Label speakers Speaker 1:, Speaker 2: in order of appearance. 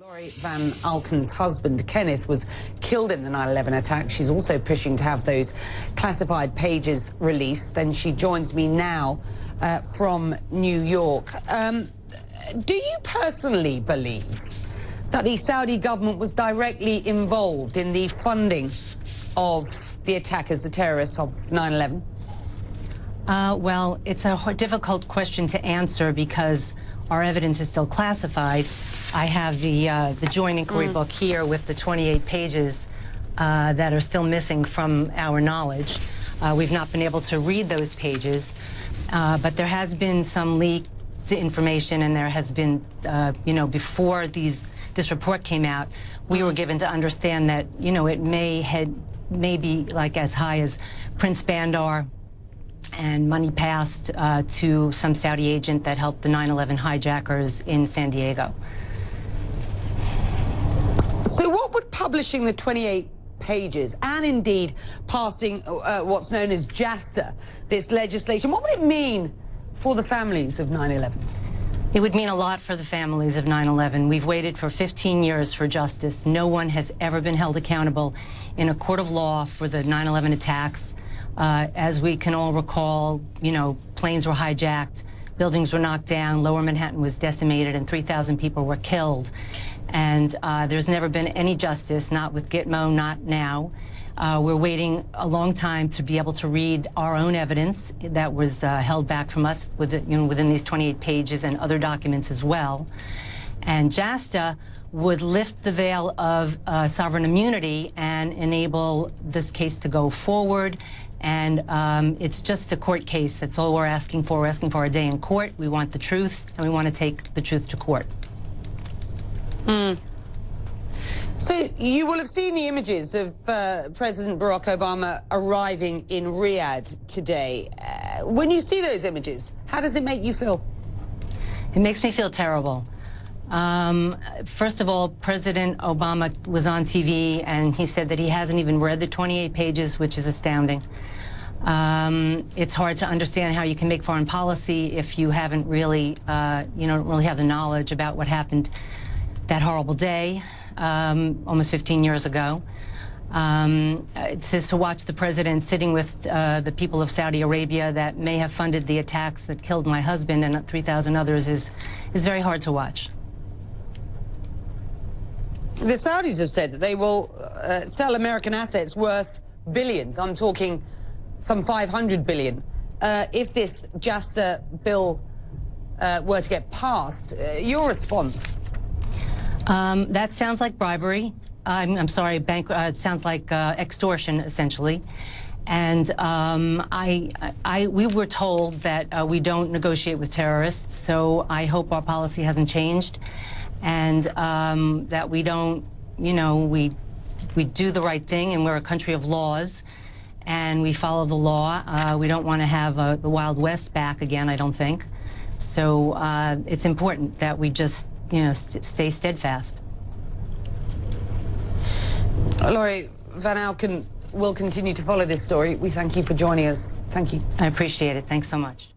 Speaker 1: Lorie Van Auken's husband, Kenneth, was killed in the 9/11 attack. She's also pushing to have those classified pages released. And she joins me now from New York. Do you personally believe that the Saudi government was directly involved in the funding of the attackers, the terrorists of 9/11?
Speaker 2: Well, it's a difficult question to answer because our evidence is still classified. I have the joint inquiry book here with the 28 pages that are still missing from our knowledge. We've not been able to read those pages, but there has been some leaked information, and there has been, before this report came out, we were given to understand that, it may be like as high as Prince Bandar, and money passed to some Saudi agent that helped the 9/11 hijackers in San Diego.
Speaker 1: So what would publishing the 28 pages and indeed passing what's known as JASTA, this legislation, what would it mean for the families of 9/11?
Speaker 2: It would mean a lot for the families of 9/11. We've waited for 15 years for justice. No one has ever been held accountable in a court of law for the 9/11 attacks. As we can all recall, planes were hijacked, buildings were knocked down, Lower Manhattan was decimated, and 3,000 people were killed. And there's never been any justice, not with Gitmo, not now. We're waiting a long time to be able to read our own evidence that was held back from us within these 28 pages and other documents as well. And JASTA would lift the veil of sovereign immunity and enable this case to go forward. And it's just a court case. That's all we're asking for. We're asking for a day in court. We want the truth, and we want to take the truth to court.
Speaker 1: So you will have seen the images of President Barack Obama arriving in Riyadh today. When you see those images, how does it make you feel?
Speaker 2: It makes me feel terrible. First of all, President Obama was on TV, and he said that he hasn't even read the 28 pages, which is astounding. It's hard to understand how you can make foreign policy if you haven't really, don't really have the knowledge about what happened that horrible day, almost 15 years ago. It says to watch the president sitting with the people of Saudi Arabia that may have funded the attacks that killed my husband and 3,000 others is very hard to watch.
Speaker 1: The Saudis have said that they will sell American assets worth billions. I'm talking some 500 billion. If this JASTA bill were to get passed, your response?
Speaker 2: That sounds like bribery. I'm sorry, it sounds like extortion, essentially. And we were told that we don't negotiate with terrorists, so I hope our policy hasn't changed, and that we don't, we do the right thing, and we're a country of laws, and we follow the law. We don't want to have the Wild West back again, I don't think. So it's important that we just, stay steadfast.
Speaker 1: Lorie Van Auken will continue to follow this story. We thank you for joining us. Thank you.
Speaker 2: I appreciate it. Thanks so much.